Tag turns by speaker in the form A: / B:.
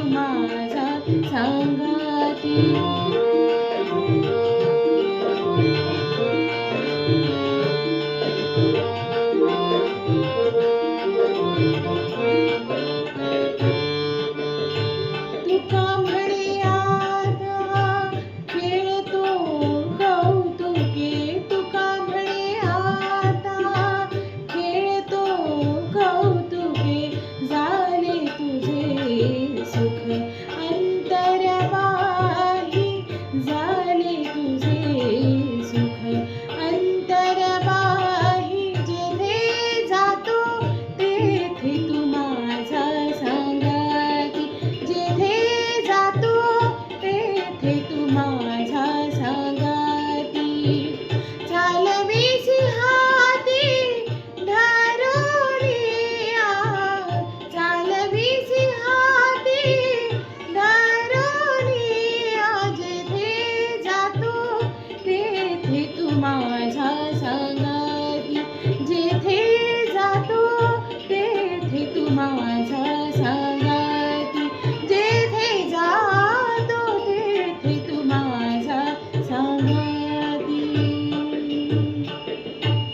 A: माझा संगाती. तुका म्हणे आता खेळतो कौतुके, तुका म्हणे आता खेळतो कौतुके, झाले तुझे सुख अंतरबाही, झाले तुझे सुख अंतरबाही. जेथे जातो तेथे तू माझा संगाती, जेथे जातो तेथे तू माझा संगाती. चालवीसी हाती धरुनिया, चालवीसी हाती धरुनिया, जेथे जातो तेथे तू माझा संगाती, जेथे जातो तेथे तू माझा संगाती.